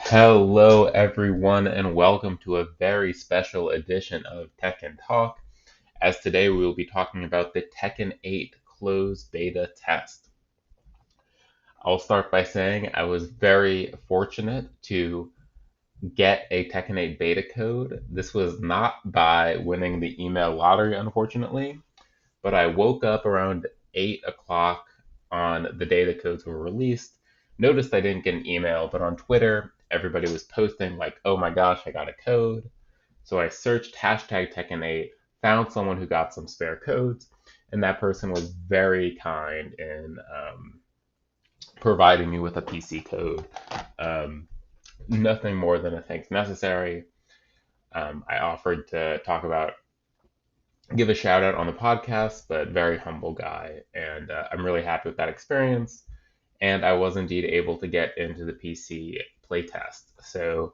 Hello, everyone, and welcome to a very special edition of Tekken Talk. As today we will be talking about the Tekken 8 closed beta test. I'll start by saying I was very fortunate to get a Tekken 8 beta code. This was not by winning the email lottery, unfortunately, but I woke up around 8 o'clock on the day the codes were released, noticed I didn't get an email, but on Twitter, everybody was posting, like, oh my gosh, I got a code. So I searched hashtag Tekken8, found someone who got some spare codes, and that person was very kind in providing me with a PC code. Um, Nothing more than a thanks necessary. I offered to give a shout out on the podcast, but very humble guy. And I'm really happy with that experience. And I was indeed able to get into the PC playtest. So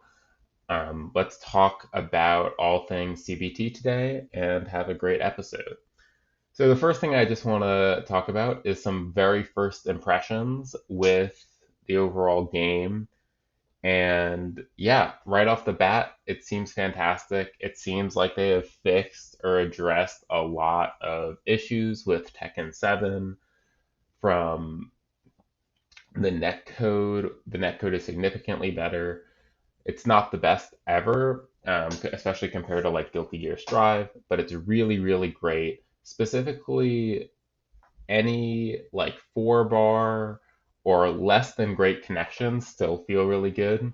let's talk about all things CBT today and have a great episode. So, the first thing I just want to talk about is some very first impressions with the overall game. And yeah, right off the bat, it seems fantastic. It seems like they have fixed or addressed a lot of issues with Tekken 7 from the netcode. The netcode is significantly better. It's not the best ever, especially compared to like Guilty Gear Strive, but it's really, really great. Specifically, any like 4 bar or less than great connections still feel really good.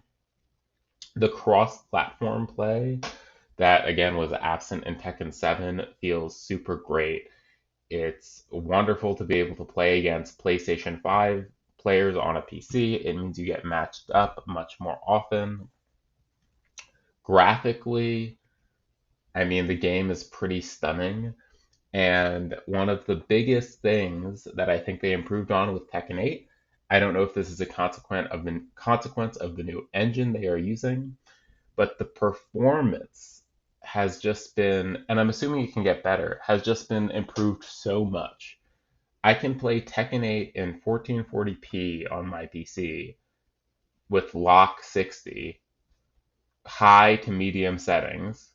The cross-platform play that again was absent in Tekken 7 feels super great. It's wonderful to be able to play against PlayStation 5 players on a PC. It means you get matched up much more often. Graphically, I mean, the game is pretty stunning. And one of the biggest things that I think they improved on with Tekken 8, I don't know if this is a consequence of the new engine they are using, but the performance has just been, and I'm assuming it can get better, has just been improved so much. I can play Tekken 8 in 1440p on my PC with lock 60, high to medium settings,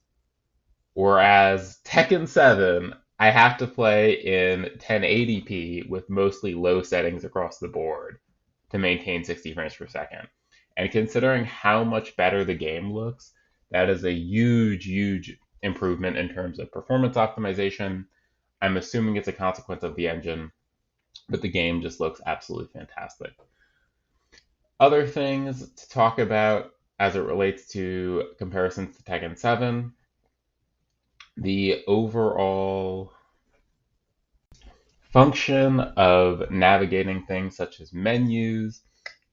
whereas Tekken 7, I have to play in 1080p with mostly low settings across the board to maintain 60 frames per second. And considering how much better the game looks, that is a huge, huge improvement in terms of performance optimization. I'm assuming it's a consequence of the engine, but the game just looks absolutely fantastic. Other things to talk about as it relates to comparisons to Tekken 7, the overall function of navigating things such as menus,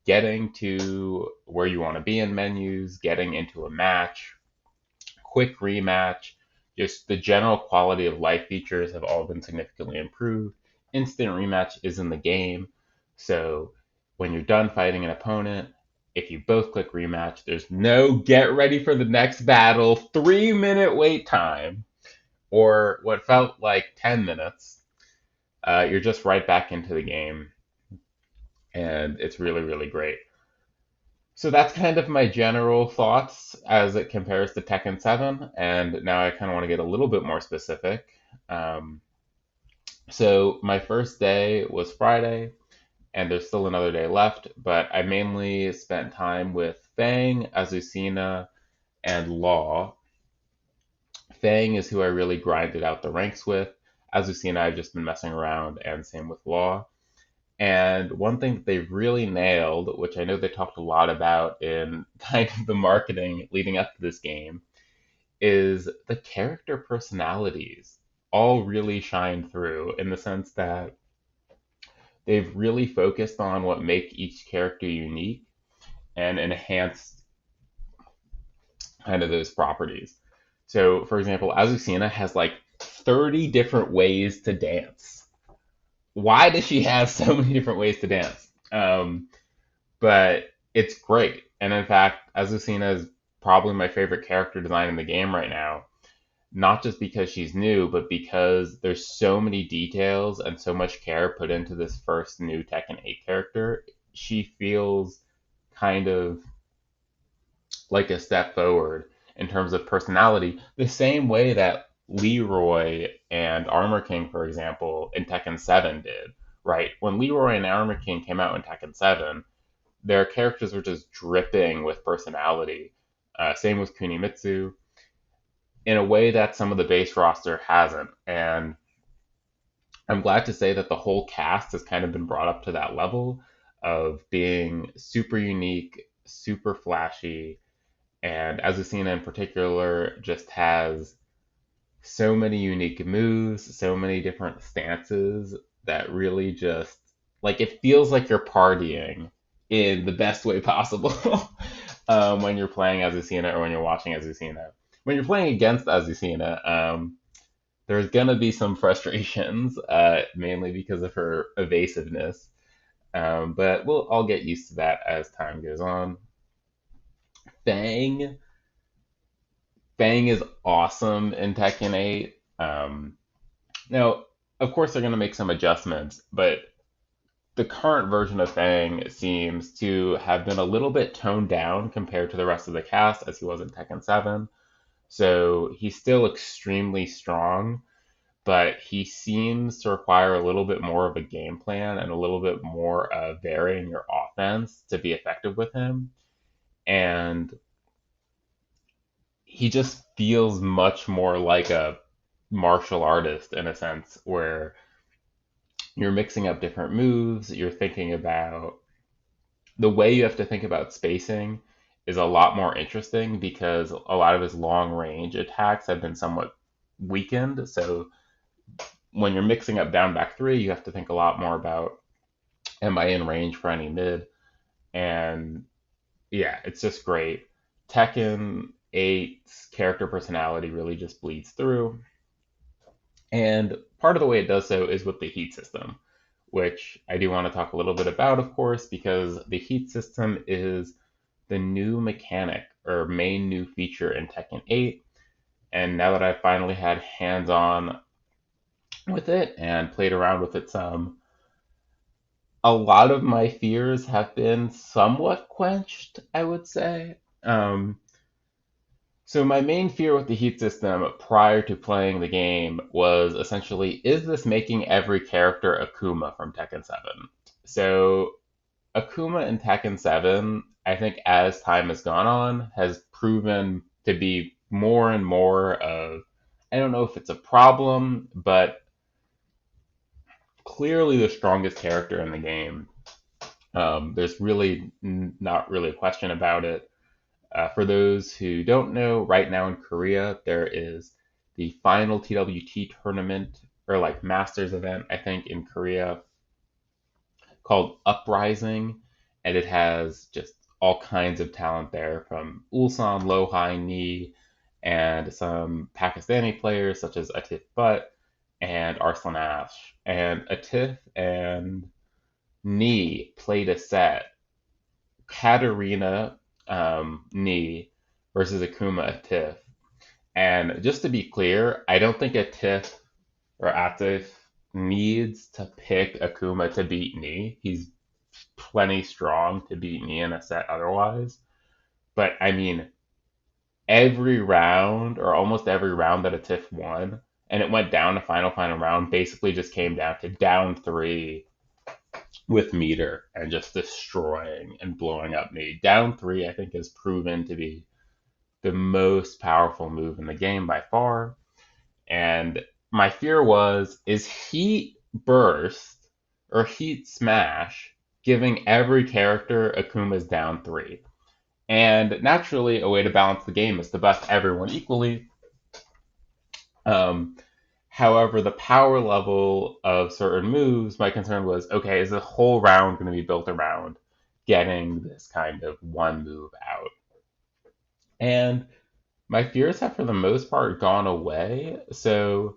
getting to where you want to be in menus, getting into a match, quick rematch, just the general quality of life features have all been significantly improved. Instant rematch is in the game, so when you're done fighting an opponent, if you both click rematch, there's no get ready for the next battle, 3 minute wait time, or what felt like 10 minutes. You're just right back into the game, and it's really, really great. So that's kind of my general thoughts as it compares to Tekken 7, and now I kind of want to get a little bit more specific. Um, so my first day was Friday, and there's still another day left, but I mainly spent time with Fang, Azucena, and Law. Fang is who I really grinded out the ranks with. Azucena, I've just been messing around, and same with Law. And one thing that they've really nailed, which I know they talked a lot about in kind of the marketing leading up to this game, is the character personalities all really shine through in the sense that they've really focused on what make each character unique and enhanced kind of those properties. So, for example, Azucena has like 30 different ways to dance. Why does she have so many different ways to dance? But it's great. And in fact, Azucena is probably my favorite character design in the game right now. Not just because she's new, but because there's so many details and so much care put into this first new Tekken 8 character. She feels kind of like a step forward in terms of personality, the same way that Leroy and Armor King, for example, in Tekken 7 did, right? When Leroy and Armor King came out in Tekken 7, their characters were just dripping with personality. Same with Kunimitsu, in a way that some of the base roster hasn't. And I'm glad to say that the whole cast has kind of been brought up to that level of being super unique, super flashy, and Azucena in particular just has so many unique moves, so many different stances that really just like it feels like you're partying in the best way possible when you're playing Azucena or when you're watching Azucena. When you're playing against Azucena, there's gonna be some frustrations, mainly because of her evasiveness. But we'll all get used to that as time goes on. Fang Fang is awesome in Tekken 8. Now, of course, they're going to make some adjustments, but the current version of Fang seems to have been a little bit toned down compared to the rest of the cast as he was in Tekken 7. So he's still extremely strong, but he seems to require a little bit more of a game plan and a little bit more varying your offense to be effective with him. And he just feels much more like a martial artist in a sense where you're mixing up different moves, you're thinking about the way you have to think about spacing is a lot more interesting because a lot of his long range attacks have been somewhat weakened. So when you're mixing up down back three, you have to think a lot more about am I in range for any mid? And yeah, it's just great. Tekken 8's character personality really just bleeds through. And part of the way it does so is with the heat system, which I do want to talk a little bit about, of course, because the heat system is the new mechanic or main new feature in Tekken 8. And now that I've finally had hands on with it and played around with it some, a lot of my fears have been somewhat quenched, I would say. So my main fear with the heat system prior to playing the game was essentially, is this making every character Akuma from Tekken 7? So Akuma in Tekken 7, I think as time has gone on, has proven to be more and more of, I don't know if it's a problem, but clearly the strongest character in the game. There's really not really a question about it. For those who don't know, right now in Korea, there is the final TWT tournament, or like Masters event, I think, in Korea called Uprising. And it has just all kinds of talent there from Ulsan, Lohai, Ni, and some Pakistani players such as Atif Butt and Arslan Ash. And Atif and Ni played a set Katarina Ni versus Akuma Atif. And just to be clear, I don't think Atif or Atif needs to pick Akuma to beat Ni. He's plenty strong to beat Ni in a set otherwise. But I mean, every round or almost every round that Atif won, and it went down to final round, basically just came down to down three with meter and just destroying and blowing up me. Down three, I think, has proven to be the most powerful move in the game by far. And my fear was, is Heat Burst or Heat Smash giving every character Akuma's down three? And naturally, a way to balance the game is to buff everyone equally. Um, However, the power level of certain moves, my concern was, okay, is the whole round going to be built around getting this kind of one move out? And my fears have, for the most part, gone away. So,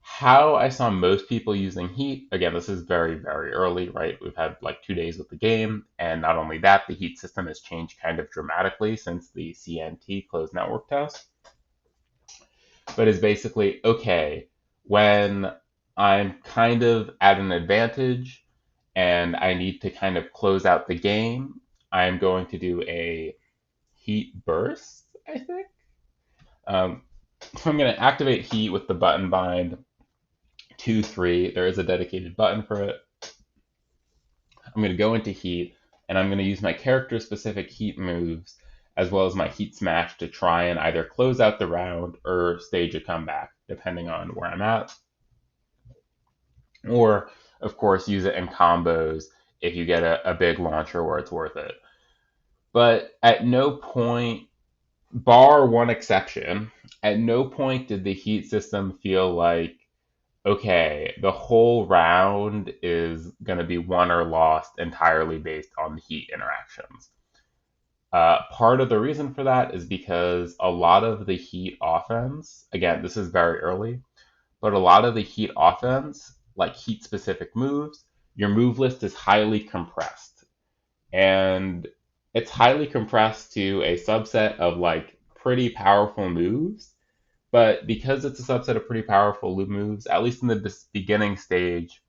how I saw most people using Heat, again, this is very, very early, right? We've had like 2 days with the game. And not only that, the Heat system has changed kind of dramatically since the CNT closed network test. But is basically, okay, when I'm kind of at an advantage and I need to kind of close out the game, I'm going to do a Heat Burst, I think. Um, so I'm going to activate Heat with the button bind 2-3. There is a dedicated button for it. I'm going to go into Heat, and I'm going to use my character specific Heat moves as well as my Heat Smash to try and either close out the round or stage a comeback, depending on where I'm at. Or, of course, use it in combos if you get a big launcher where it's worth it. But at no point, bar one exception, at no point did the Heat system feel like, okay, the whole round is going to be won or lost entirely based on the Heat interactions. Part of the reason for that is because a lot of the Heat offense, again, this is very early, but a lot of the Heat offense, like Heat specific moves, your move list is highly compressed. And it's highly compressed to a subset of like pretty powerful moves. But because it's a subset of pretty powerful moves, at least in the beginning stage,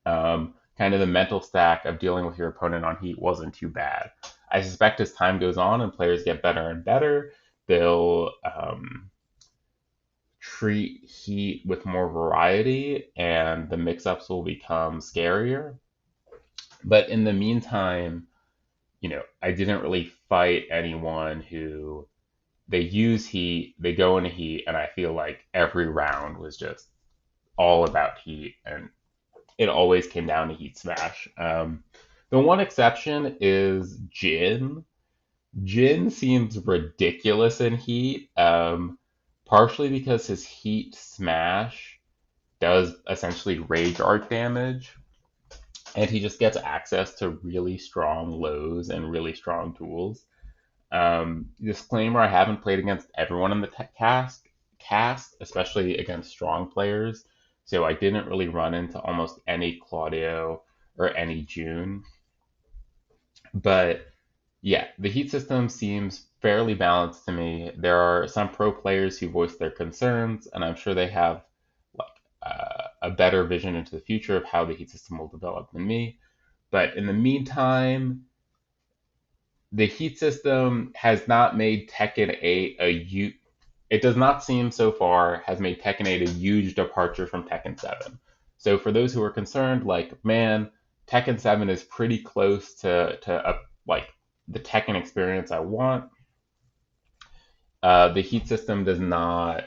kind of the mental stack of dealing with your opponent on Heat wasn't too bad. I suspect as time goes on and players get better and better, they'll treat Heat with more variety and the mix-ups will become scarier. But in the meantime, I didn't really fight anyone who they use Heat, they go into Heat, and I feel like every round was just all about Heat, and it always came down to Heat Smash. The one exception is Jin. Jin seems ridiculous in Heat, partially because his Heat Smash does essentially rage art damage, and he just gets access to really strong lows and really strong tools. Disclaimer: I haven't played against everyone in the cast, especially against strong players, so I didn't really run into almost any Claudio or any June. But yeah, the Heat system seems fairly balanced to me. There are some pro players who voice their concerns, and I'm sure they have like a better vision into the future of how the Heat system will develop than me. But in the meantime, the Heat system has not made Tekken 8 it does not seem so far has made Tekken 8 a huge departure from Tekken 7. So for those who are concerned, like, man, Tekken 7 is pretty close to like the Tekken experience I want. The Heat system does not,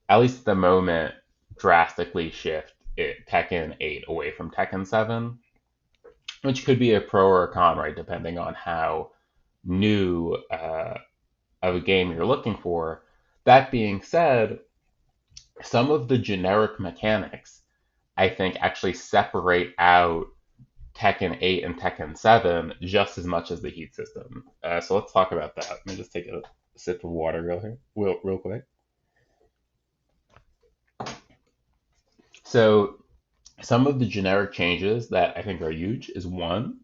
at least at the moment, drastically shift Tekken 8 away from Tekken 7, which could be a pro or a con, right, depending on how new of a game you're looking for. That being said, some of the generic mechanics, I think, actually separate out Tekken 8 and Tekken 7 just as much as the Heat system. So let's talk about that. Let me just take a sip of water real quick. So some of the generic changes that I think are huge is one,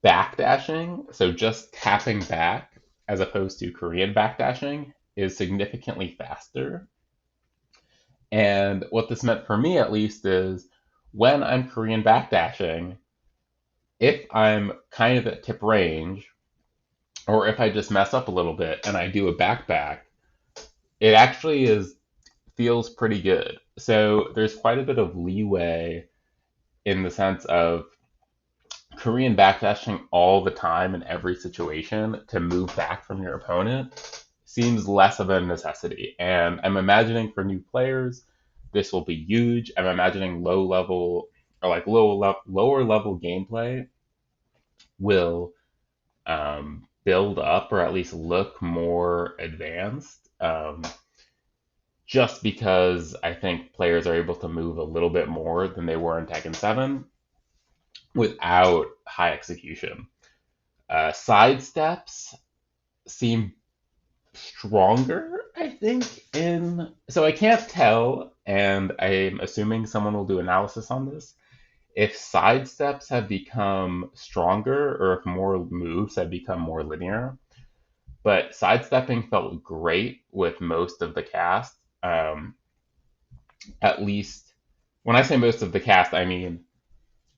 backdashing. So just tapping back as opposed to Korean backdashing is significantly faster. And what this meant for me, at least, is when I'm Korean backdashing, if I'm kind of at tip range, or if I just mess up a little bit and I do a back, it actually feels pretty good. So there's quite a bit of leeway in the sense of Korean backdashing all the time in every situation to move back from your opponent seems less of a necessity. And I'm imagining for new players, this will be huge. I'm imagining low level or like lower level gameplay will build up or at least look more advanced. Just because I think players are able to move a little bit more than they were in Tekken 7 without high execution. Side steps seem stronger, I think, so I can't tell, and I'm assuming someone will do analysis on this, if side steps have become stronger or if more moves have become more linear. But sidestepping felt great with most of the cast. At least when I say most of the cast, I mean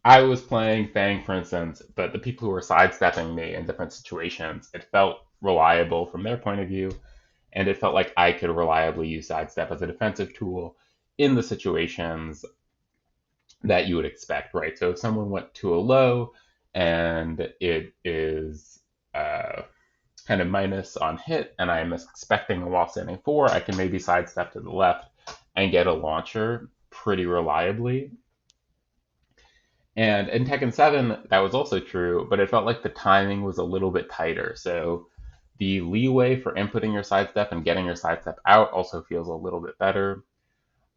I was playing Fang, for instance, but the people who were sidestepping me in different situations, it felt reliable from their point of view, and it felt like I could reliably use sidestep as a defensive tool in the situations that you would expect, right? So if someone went to a low and it is kind of minus on hit, and I am expecting a wall standing 4, I can maybe sidestep to the left and get a launcher pretty reliably. And in Tekken 7, that was also true, but it felt like the timing was a little bit tighter. So the leeway for inputting your sidestep and getting your sidestep out also feels a little bit better.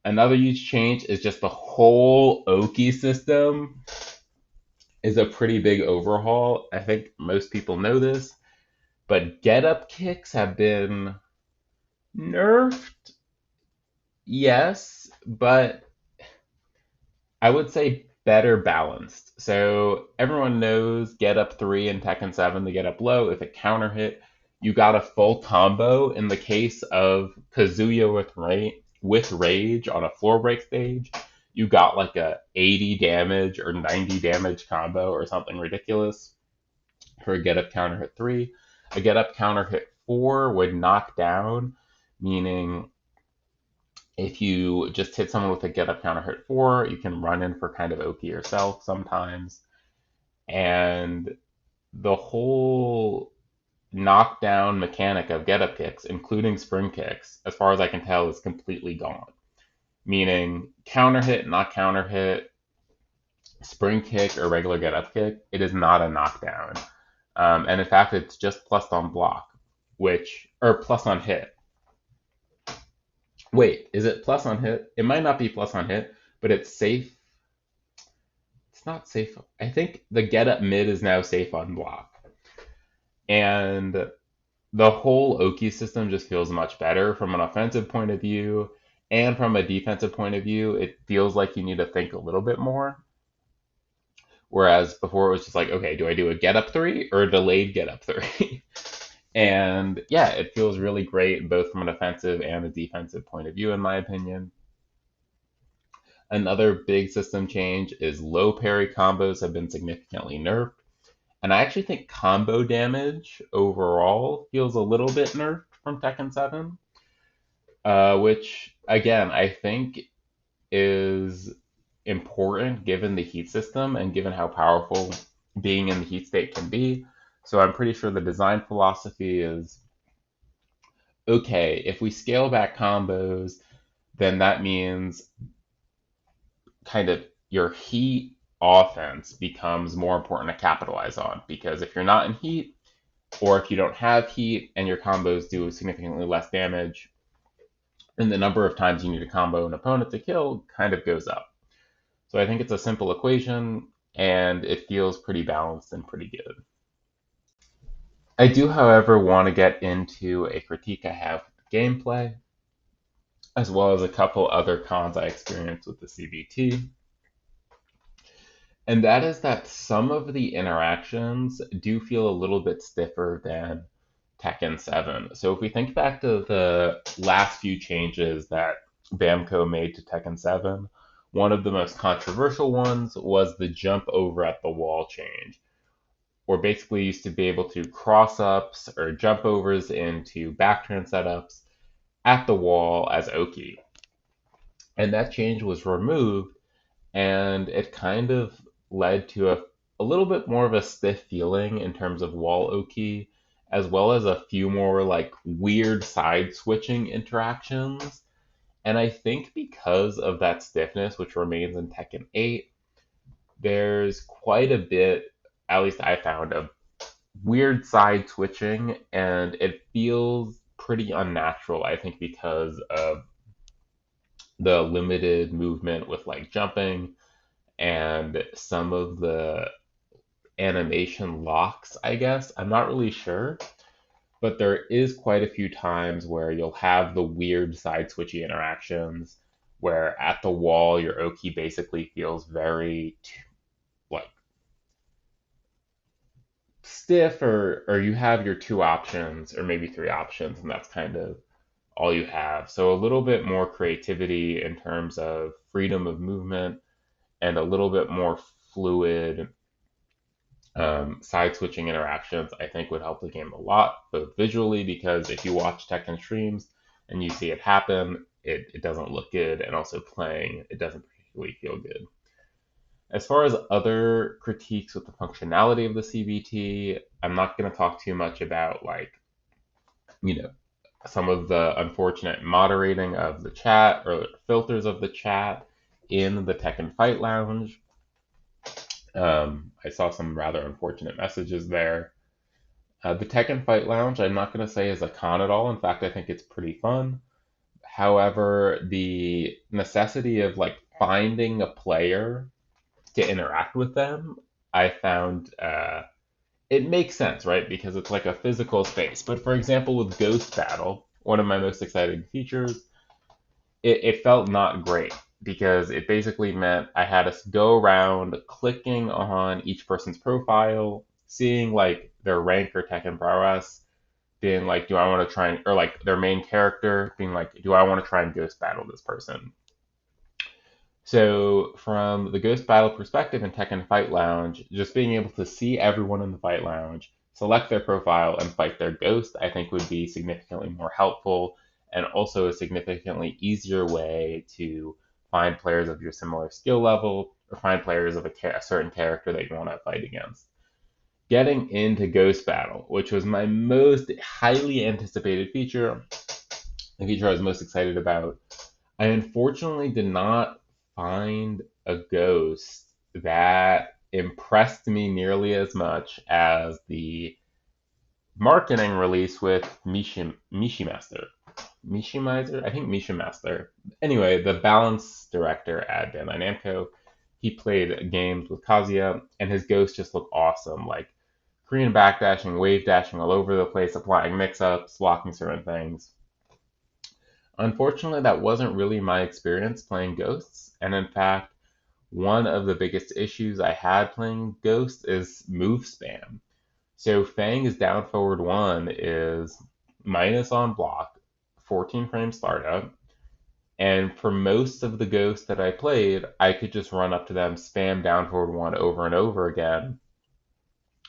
Another huge change is just the whole Oki system is a pretty big overhaul. I think most people know this, but get up kicks have been nerfed, yes, but I would say better balanced. So everyone knows get up 3 in Tekken 7, the get up low. If it counter hit, you got a full combo in the case of Kazuya with rage on a floor break stage. You got like a 80 damage or 90 damage combo or something ridiculous for a get up counter hit 3. A get up counter hit 4 would knock down, meaning if you just hit someone with a get up counter hit 4, you can run in for kind of OP yourself sometimes. And the whole knockdown mechanic of get up kicks, including spring kicks, as far as I can tell, is completely gone. Meaning counter hit, not counter hit, spring kick, or regular get up kick, it is not a knockdown. And in fact, it's just plus on block, or plus on hit. Wait, is it plus on hit? It might not be plus on hit, but it's safe. It's not safe. I think the get up mid is now safe on block. And the whole Oki system just feels much better from an offensive point of view. And from a defensive point of view, it feels like you need to think a little bit more. Whereas before it was just like, okay, do I do a get up 3 or a delayed get up 3? And yeah, it feels really great both from an offensive and a defensive point of view, in my opinion. Another big system change is low parry combos have been significantly nerfed. And I actually think combo damage overall feels a little bit nerfed from Tekken 7, which, again, I think is important given the heat system and given how powerful being in the heat state can be. So I'm pretty sure the design philosophy is okay, if we scale back combos, then that means kind of your heat offense becomes more important to capitalize on because if you're not in heat or if you don't have heat and your combos do significantly less damage, then the number of times you need to combo an opponent to kill kind of goes up. So I think it's a simple equation and it feels pretty balanced and pretty good. I do, however, want to get into a critique I have with the gameplay, as well as a couple other cons I experienced with the CBT. And that is that some of the interactions do feel a little bit stiffer than Tekken 7. So if we think back to the last few changes that Bamco made to Tekken 7, one of the most controversial ones was the jump over at the wall change, where basically you used to be able to cross ups or jump overs into backturn setups at the wall as Oki. And that change was removed and it kind of led to a little bit more of a stiff feeling in terms of wall Oki, as well as a few more like weird side switching interactions. And I think because of that stiffness, which remains in Tekken 8, there's quite a bit, at least I found, of weird side switching, and it feels pretty unnatural, I think, because of the limited movement with like jumping and some of the animation locks, I guess. I'm not really sure, but there is quite a few times where you'll have the weird side switchy interactions where at the wall your Oki basically feels very like stiff or you have your two options or maybe three options and that's kind of all you have. So a little bit more creativity in terms of freedom of movement and a little bit more fluid side switching interactions, I think would help the game a lot, both visually, because if you watch Tekken streams and you see it happen, it doesn't look good, and also playing, it doesn't particularly feel good. As far as other critiques with the functionality of the CBT, I'm not going to talk too much about, like, you know, some of the unfortunate moderating of the chat or filters of the chat in the Tekken Fight Lounge. I saw some rather unfortunate messages there. The Tekken Fight Lounge, I'm not going to say is a con at all. In fact, I think it's pretty fun. However, the necessity of like finding a player to interact with them, I found it makes sense, right? Because it's like a physical space. But for example, with Ghost Battle, one of my most exciting features, it felt not great because it basically meant I had to go around clicking on each person's profile, seeing like their rank or Tekken prowess, being like, do I want to try and, or like their main character, being like, do I want to try and ghost battle this person? So, from the Ghost Battle perspective in Tekken Fight Lounge, just being able to see everyone in the Fight Lounge, select their profile, and fight their ghost, I think would be significantly more helpful and also a significantly easier way to find players of your similar skill level or find players of a certain character that you want to fight against. Getting into Ghost Battle, which was my most highly anticipated feature, the feature I was most excited about, I unfortunately did not find a ghost that impressed me nearly as much as the marketing release with Mishimaster. Mishimaster? I think Mishimaster. Anyway, the balance director at Bandai Namco, he played games with Kazuya, and his ghost just looked awesome. Like Korean backdashing, wave dashing all over the place, applying mix-ups, blocking certain things. Unfortunately, that wasn't really my experience playing Ghosts, and in fact, one of the biggest issues I had playing Ghosts is move spam. So Fang's down forward 1 is minus on block, 14 frame startup, and for most of the Ghosts that I played, I could just run up to them, spam down forward 1 over and over again,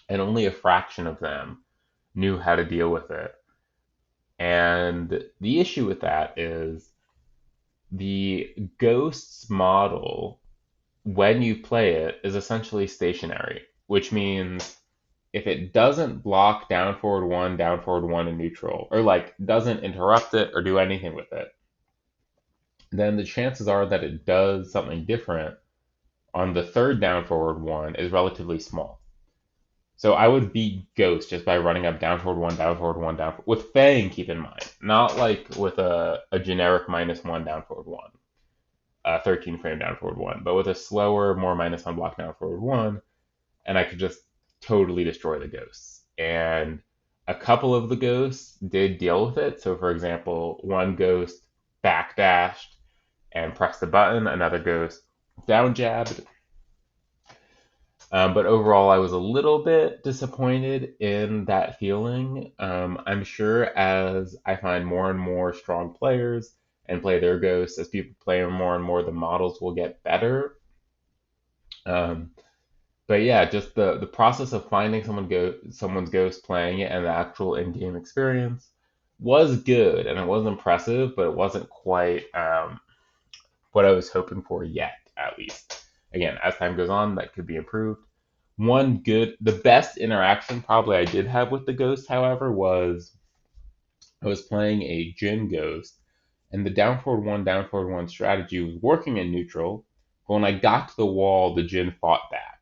and only a fraction of them knew how to deal with it. And the issue with that is the Ghosts model, when you play it, is essentially stationary, which means if it doesn't block down forward 1 in neutral, or like doesn't interrupt it or do anything with it, then the chances are that it does something different on the third down forward 1 is relatively small. So I would beat Ghost just by running up down forward 1, down forward 1, down forward, with Fang, keep in mind, not like with a generic -1 down forward 1, 13 frame down forward 1, but with a slower, more minus on block down forward 1, and I could just totally destroy the ghosts. And a couple of the ghosts did deal with it. So, for example, one ghost backdashed and pressed the button, another ghost down jabbed. But overall, I was a little bit disappointed in that feeling. I'm sure as I find more and more strong players and play their ghosts, as people play more and more, the models will get better. Um, but yeah, just the process of finding someone's ghost, playing it, and the actual in-game experience was good, and it was impressive, but it wasn't quite what I was hoping for yet, at least. Again, as time goes on, that could be improved. The best interaction probably I did have with the ghost, however, was I was playing a Jin ghost, and the down forward one strategy was working in neutral. But when I got to the wall, the Jin fought back,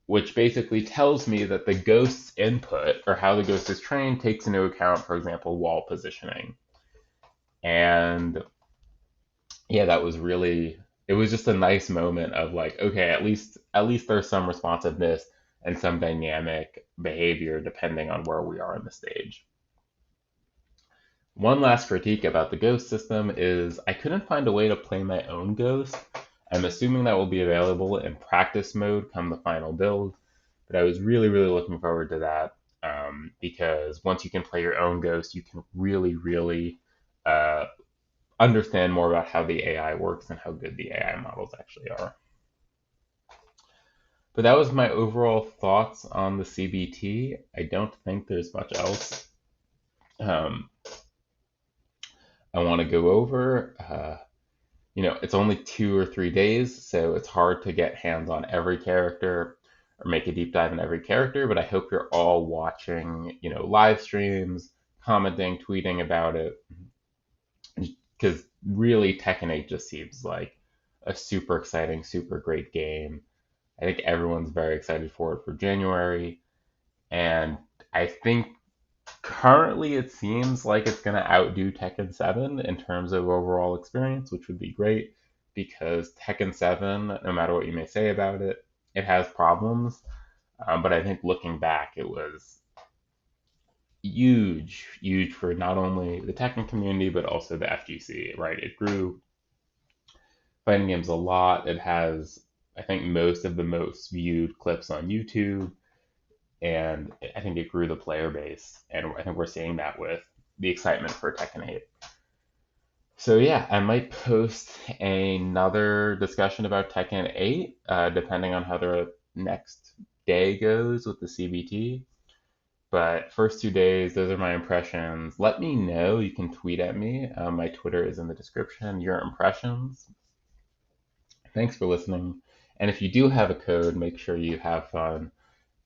which basically tells me that the ghost's input, or how the ghost is trained, takes into account, for example, wall positioning. And yeah, it was just a nice moment of like, okay, at least there's some responsiveness and some dynamic behavior depending on where we are in the stage. One last critique about the ghost system is I couldn't find a way to play my own ghost. I'm assuming that will be available in practice mode come the final build, but I was really, really looking forward to that because once you can play your own ghost, you can really, really uh, understand more about how the AI works and how good the AI models actually are. But that was my overall thoughts on the CBT. I don't think there's much else um, I want to go over. It's only 2 or 3 days, so it's hard to get hands on every character or make a deep dive in every character. But I hope you're all watching, live streams, commenting, tweeting about it, because really Tekken 8 just seems like a super exciting, super great game. I think everyone's very excited for it for January, and I think currently it seems like it's going to outdo Tekken 7 in terms of overall experience, which would be great because Tekken 7, no matter what you may say about it, it has problems. But I think looking back, it was huge, huge for not only the Tekken community, but also the FGC, right? It grew fighting games a lot. It has, I think, most of the most viewed clips on YouTube, and I think it grew the player base, and I think we're seeing that with the excitement for Tekken 8. So yeah, I might post another discussion about Tekken 8, depending on how the next day goes with the CBT. But first 2 days, those are my impressions. Let me know. You can tweet at me. My Twitter is in the description. Your impressions. Thanks for listening. And if you do have a code, make sure you have fun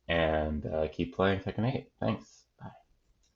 and keep playing Tekken 8. Thanks.